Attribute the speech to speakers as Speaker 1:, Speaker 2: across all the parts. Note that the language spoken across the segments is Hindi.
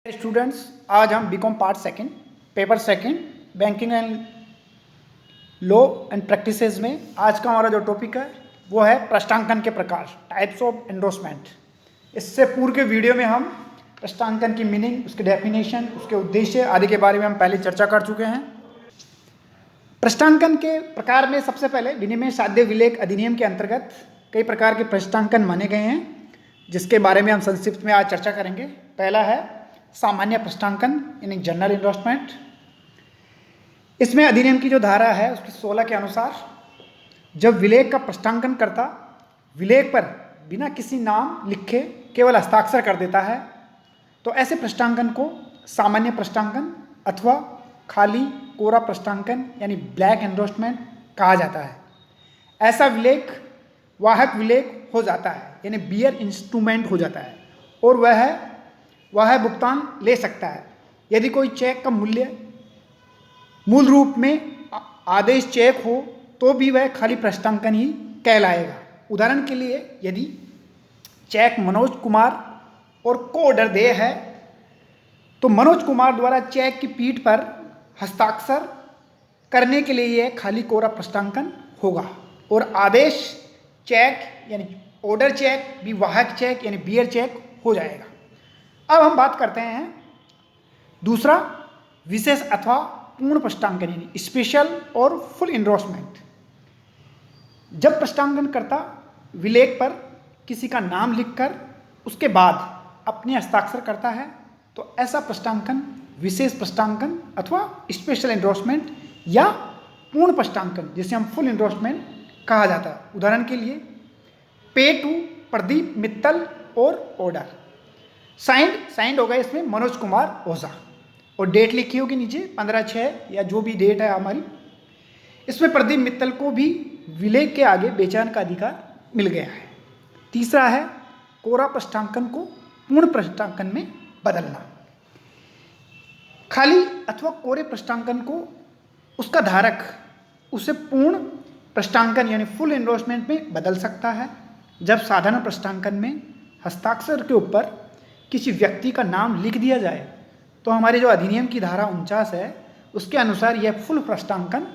Speaker 1: स्टूडेंट्स, आज हम BCom part second paper second banking and law and practices में आज का हमारा जो टॉपिक है वो है प्रश्नांकन के प्रकार, टाइप्स ऑफ एंडोर्समेंट। इससे पूर्व के वीडियो में हम प्रश्नांकन की मीनिंग, उसके डेफिनेशन, उसके उद्देश्य आदि के बारे में हम पहले चर्चा कर चुके हैं। प्रश्नांकन के प्रकार में सबसे पहले विनिमय साध्य विलेख अधिनियम के अंतर्गत कई प्रकार के प्रश्नांकन माने गए हैं, जिसके बारे में हम संक्षिप्त में आज चर्चा करेंगे। पहला है सामान्य प्रश्नांकन यानी जनरल इन्वेस्टमेंट। इसमें अधिनियम की जो धारा है उसकी 16 के अनुसार जब विलेख का प्रश्नांकन करता विलेख पर बिना किसी नाम लिखे केवल हस्ताक्षर कर देता है तो ऐसे प्रश्नांकन को सामान्य प्रश्नांकन अथवा खाली कोरा प्रश्नांकन यानी ब्लैंक एंडोर्समेंट कहा जाता है। ऐसा विलेख वाहक विलेख हो जाता है यानी बियर इंस्ट्रूमेंट हो जाता है और वह भुगतान ले सकता है यदि कोई चेक का मूल्य मूल रूप में आदेश चेक हो तो भी वह खाली प्रश्नांकन ही कहलाएगा। उदाहरण के लिए यदि चेक मनोज कुमार और को ऑर्डर देय है तो मनोज कुमार द्वारा चेक की पीठ पर हस्ताक्षर करने के लिए यह खाली कोरा प्रश्नांकन होगा और आदेश चेक यानी ऑर्डर चेक भी वाहक चेक यानी बियर चेक हो जाएगा। अब हम बात करते हैं दूसरा विशेष अथवा पूर्ण प्रश्नांकन यानी स्पेशल और फुल एंडोर्समेंट। जब प्रश्नांकन करता विलेख पर किसी का नाम लिखकर उसके बाद अपने हस्ताक्षर करता है तो ऐसा प्रश्नांकन विशेष प्रश्नांकन अथवा स्पेशल एंडोर्समेंट या पूर्ण प्रश्नांकन जिसे हम फुल एंडोर्समेंट कहा जाता है। उदाहरण के लिए पे टू प्रदीप मित्तल और ऑर्डर साइंड होगा इसमें मनोज कुमार ओझा और डेट लिखी होगी नीचे 15/6 या जो भी डेट है हमारी। इसमें प्रदीप मित्तल को भी विलेख के आगे बेचान का अधिकार मिल गया है। तीसरा है कोरा प्रश्नांकन को पूर्ण प्रश्नांकन में बदलना। खाली अथवा कोरे प्रश्नांकन को उसका धारक उसे पूर्ण प्रश्नांकन यानी फुल एंडोर्समेंट में बदल सकता है। जब साधारण प्रश्नांकन में हस्ताक्षर के ऊपर किसी व्यक्ति का नाम लिख दिया जाए तो हमारे जो अधिनियम की धारा 49 है उसके अनुसार यह फुल प्रश्नांकन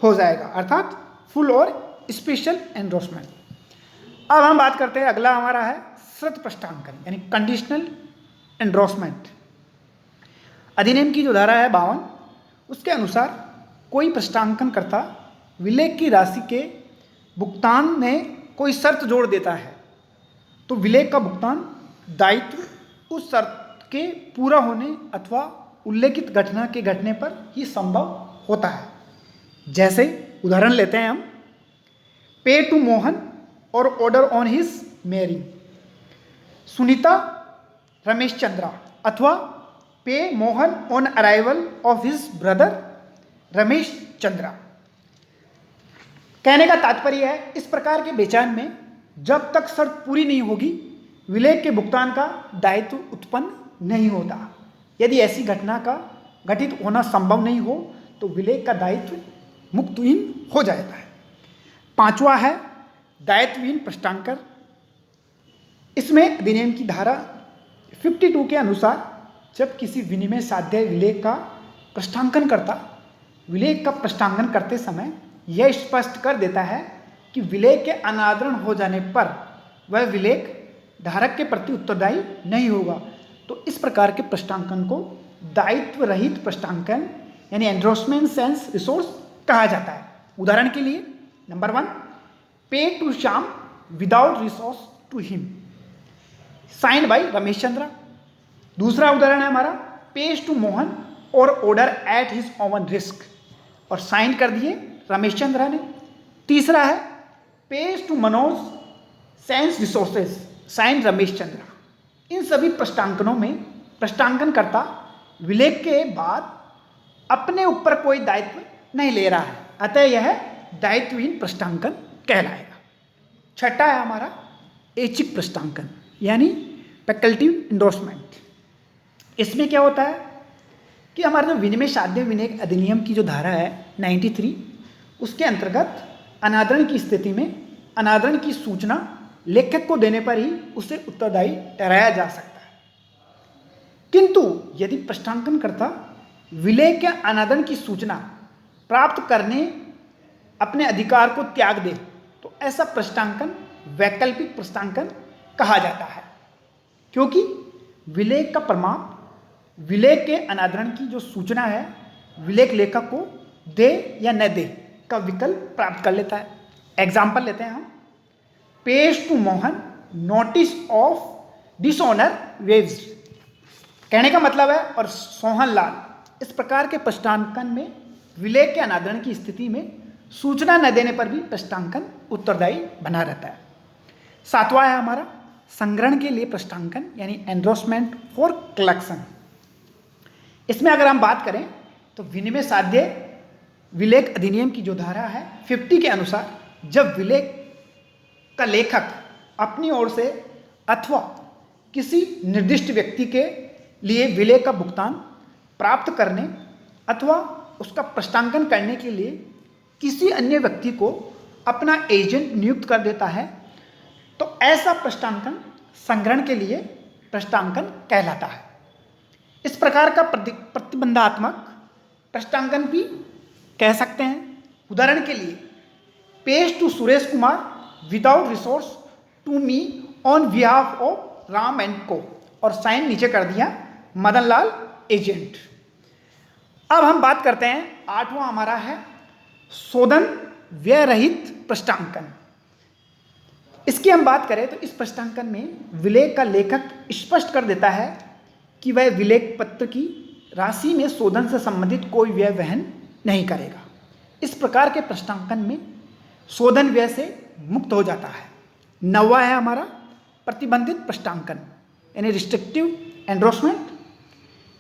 Speaker 1: हो जाएगा, अर्थात फुल और स्पेशल एंडोर्समेंट। अब हम बात करते हैं, अगला हमारा है शर्त प्रश्नांकन यानी कंडीशनल एंडोर्समेंट। अधिनियम की जो धारा है 52 उसके अनुसार कोई प्रश्नांकन करता विलेख की राशि के भुगतान में कोई शर्त जोड़ देता है तो विलेख का भुगतान दायित्व उस शर्त के पूरा होने अथवा उल्लेखित घटना के घटने पर ही संभव होता है। जैसे उदाहरण लेते हैं हम, पे टू मोहन और order on his marriage Sunita Ramesh Chandra अथवा पे Mohan on arrival of his brother Ramesh Chandra. कहने का तात्पर्य है इस प्रकार के बेचान में जब तक शर्त पूरी नहीं होगी विलेख के भुगतान का दायित्व उत्पन्न नहीं होता। यदि ऐसी घटना का घटित होना संभव नहीं हो तो विलेख का दायित्व मुक्तहीन हो जाता है। पांचवा है दायित्वहीन प्रश्नांकन। इसमें अधिनियम की धारा 52 के अनुसार जब किसी विनिमय साध्य विलेख का प्रश्नांकन करता विलेख का प्रश्नांकन करते समय यह स्पष्ट कर देता है कि विलेख के अनादरण हो जाने पर वह विलेख धारक के प्रति उत्तरदायी नहीं होगा तो इस प्रकार के प्रश्नांकन को दायित्व रहित प्रश्नांकन यानी एंडोर्समेंट सेंस रिसोर्स कहा जाता है। उदाहरण के लिए number 1 pay to Shyam without recourse to him signed by Ramesh Chandra. दूसरा उदाहरण है हमारा पेज टू मोहन और order at his own risk और साइन कर दिए रमेश चंद्रा ने। तीसरा है pay to Manoj sans recourse sign Ramesh Chandra. इन सभी प्रश्नांकनों में प्रश्नांकन करता विलेख के बाद अपने ऊपर कोई दायित्व नहीं ले रहा है, अतः यह दायित्वहीन प्रश्नांकन कहलाएगा। छठा है हमारा ऐच्छिक प्रश्नांकन यानी फैकल्टेटिव एंडोर्समेंट। इसमें क्या होता है कि हमारा जो विनिमय साध्य विलेख अधिनियम की जो धारा है 93 उसके अंतर्गत अनादरण की स्थिति में अनादरण की सूचना लेखक को देने पर ही उसे उत्तरदायी ठहराया जा सकता है। किंतु यदि प्रश्नांकनकर्ता विलय के अनादरण की सूचना प्राप्त करने अपने अधिकार को त्याग दे तो ऐसा प्रश्नांकन वैकल्पिक प्रश्नांकन कहा जाता है, क्योंकि विलय का प्रमाण विलय के अनादरण की जो सूचना है विलेख लेखक को दे या न दे का विकल्प प्राप्त कर लेता है। एग्जाम्पल लेते हैं हम, pay to Mohan notice of dishonour waives, कहने का मतलब है और सोहनलाल इस प्रकार के प्रश्नांकन में विलय के अनादरण की स्थिति में सूचना न देने पर भी प्रश्नांकन उत्तरदायी बना रहता है। सातवां है हमारा संग्रहण के लिए प्रश्नांकन यानी एंडोर्समेंट फॉर कलेक्शन। इसमें अगर हम बात करें तो विनिमय साध्य विलेख अधिनियम की जो धारा है 50 के अनुसार जब विलेख का लेखक अपनी ओर से अथवा किसी निर्दिष्ट व्यक्ति के लिए विलय का भुगतान प्राप्त करने अथवा उसका प्रश्नांकन करने के लिए किसी अन्य व्यक्ति को अपना एजेंट नियुक्त कर देता है तो ऐसा प्रश्नांकन संग्रहण के लिए प्रश्नांकन कहलाता है। इस प्रकार का प्रतिबंधात्मक प्रश्नांकन भी कह सकते हैं। उदाहरण के लिए, pay to Suresh Kumar without recourse to me on behalf of Ram and co, और साइन नीचे कर दिया मदन लाल एजेंट। अब हम बात करते हैं, आठवां हमारा है शोधन व्यय रहित प्रश्नांकन। इसकी हम बात करें तो इस प्रश्नांकन में विलेख का लेखक स्पष्ट कर देता है कि वह विलेख पत्र की राशि में शोधन से संबंधित कोई व्यय वहन नहीं करेगा। इस प्रकार के प्रश्नांकन में शोधन व्यय से मुक्त हो जाता है। नौवां है हमारा प्रतिबंधित प्रश्नांकन यानी रिस्ट्रिक्टिव एंडोर्समेंट।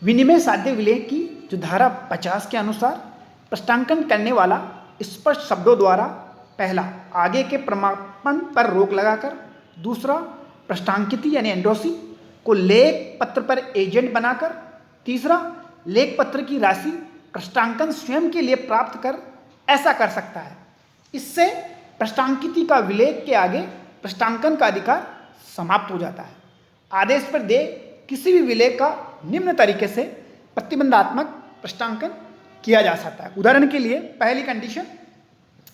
Speaker 1: विनिमय साध्य विलेय की जो धारा 50 के अनुसार प्रश्नांकन करने वाला स्पष्ट शब्दों द्वारा पहला आगे के प्रमापन पर रोक लगाकर, दूसरा प्रश्नांकित यानी एंडोसी को लेख पत्र पर एजेंट बनाकर, तीसरा लेख पत्र की राशि प्रश्नांकन स्वयं के लिए प्राप्त कर ऐसा कर सकता है। इससे प्रश्नांकित का विलेख के आगे प्रश्नांकन का अधिकार समाप्त हो जाता है। आदेश पर दे किसी भी विलेख का निम्न तरीके से प्रतिबंधात्मक प्रश्नांकन किया जा सकता है। उदाहरण के लिए पहली कंडीशन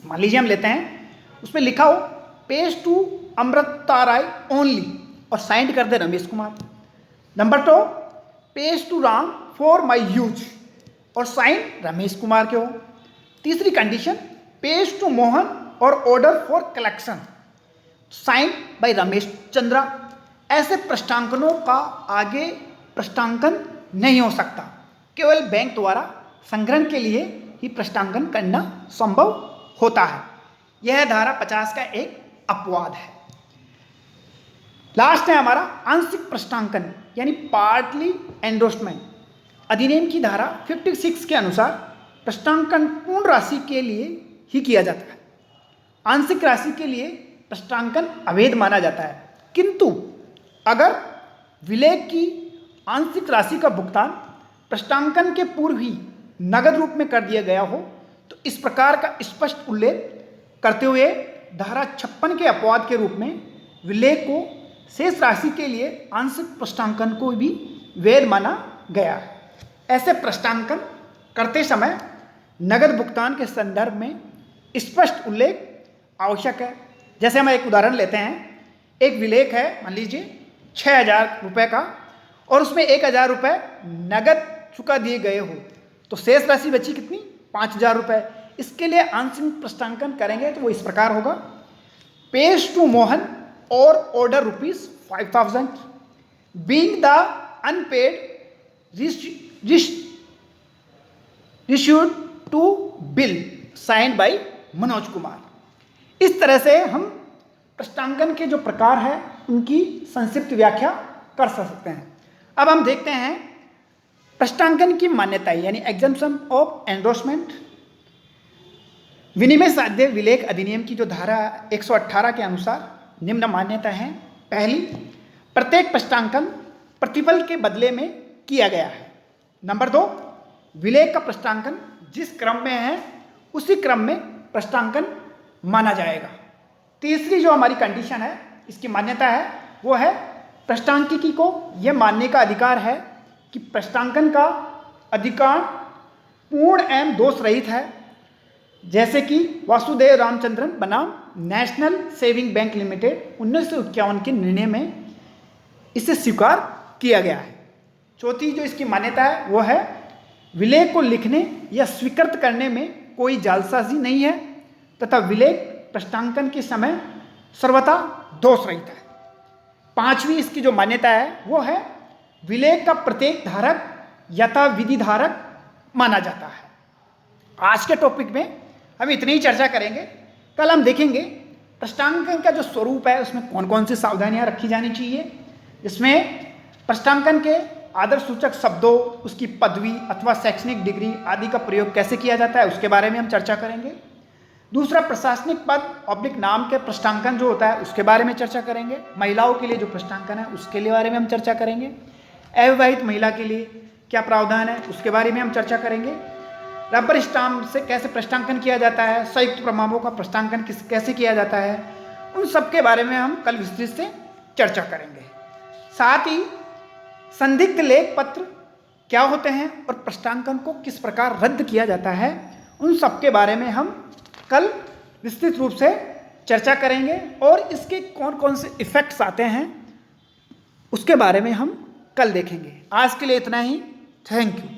Speaker 1: मान लीजिए हम लेते हैं, उसमें लिखा हो pay to Amrita Rai only और साइंड कर दे Ramesh Kumar. Number 2 pay to Ram for my use और साइन रमेश कुमार के हो। तीसरी कंडीशन पेश टू मोहन और order for collection sign by Ramesh Chandra. ऐसे प्रश्नांकनों का आगे प्रश्नांकन नहीं हो सकता, केवल बैंक द्वारा संग्रहण के लिए ही प्रश्नांकन करना संभव होता है। यह धारा 50 का एक अपवाद है। लास्ट है हमारा आंशिक प्रश्नांकन यानी पार्टली एंडोर्समेंट। अधिनियम की धारा 56 के अनुसार प्रश्नांकन पूर्ण राशि के लिए ही किया जाता है। आंशिक राशि के लिए प्रश्नांकन अवैध माना जाता है, किंतु अगर विलेख की आंशिक राशि का भुगतान प्रश्नांकन के पूर्व ही नगद रूप में कर दिया गया हो तो इस प्रकार का स्पष्ट उल्लेख करते हुए धारा 56 के अपवाद के रूप में विलेख को शेष राशि के लिए आंशिक प्रश्नांकन को भी वैध माना गया है। ऐसे प्रश्नांकन करते समय नगद भुगतान के संदर्भ में स्पष्ट उल्लेख आवश्यक है। जैसे हम एक उदाहरण लेते हैं, एक विलेख है मान लीजिए 6,000 रुपये का और उसमें 1,000 रुपये नगद चुका दिए गए हो तो शेष राशि बची कितनी 5,000 रुपये। इसके लिए आंशिक प्रश्नांकन करेंगे तो वो इस प्रकार होगा, पेश टू मोहन और order ₹5,000 being the unpaid received to bill signed by Manoj Kumar. इस तरह से हम प्रश्नांकन के जो प्रकार है उनकी संक्षिप्त व्याख्या कर सकते हैं। अब हम देखते हैं प्रश्नांकन की मान्यताएं यानी एग्जम्पशन ऑफ एंडोर्समेंट। विनिमय साध्य विलेख अधिनियम की जो धारा 118 के अनुसार निम्न मान्यता है। पहली, प्रत्येक प्रश्नांकन प्रतिफल के बदले में किया गया है। नंबर 2, विलेख का प्रश्नांकन जिस क्रम में है उसी क्रम में प्रश्नांकन माना जाएगा। तीसरी जो हमारी कंडीशन है इसकी मान्यता है वो है प्रश्नांकिकी को यह मानने का अधिकार है कि कि पृष्ठांकन का अधिकार पूर्ण एवं दोष रहित है, जैसे कि वासुदेव रामचंद्रन बनाम नेशनल सेविंग बैंक लिमिटेड 1951 के निर्णय में इसे स्वीकार किया गया है। चौथी जो इसकी मान्यता है वो है विलेख को लिखने या स्वीकृत करने में कोई जालसाजी नहीं है तथा विलेख पृष्ठांकन के समय सर्वथा दोष रहित है। पांचवी इसकी जो मान्यता है वो है विलेख का प्रत्येक धारक यथा विधि धारक माना जाता है। आज के टॉपिक में हम इतनी ही चर्चा करेंगे। कल हम देखेंगे पृष्ठांकन का जो स्वरूप है उसमें कौन कौन सी सावधानियां रखी जानी चाहिए, इसमें पृष्ठांकन के आदर्श सूचक शब्दों, उसकी पदवी अथवा शैक्षणिक डिग्री आदि का प्रयोग कैसे किया जाता है उसके बारे में हम चर्चा करेंगे। दूसरा, प्रशासनिक पद ऑब्लिक नाम के पृष्ठांकन जो होता है उसके बारे में चर्चा करेंगे। महिलाओं के लिए जो पृष्ठांकन है उसके लिए बारे में हम चर्चा करेंगे। अविवाहित महिला के लिए क्या प्रावधान है उसके बारे में हम चर्चा करेंगे। रबर स्टाम्प से कैसे पृष्ठांकन किया जाता है, संयुक्त प्रमाणों का पृष्ठांकन कैसे किया जाता है, उन सब के बारे में हम कल विस्तृत से चर्चा करेंगे। साथ ही संदिग्ध लेख पत्र क्या होते हैं और पृष्ठांकन को किस प्रकार रद्द किया जाता है, उन सब के बारे में हम कल विस्तृत रूप से चर्चा करेंगे और इसके कौन कौन से इफेक्ट्स आते हैं उसके बारे में हम कल देखेंगे। आज के लिए इतना ही। Thank you.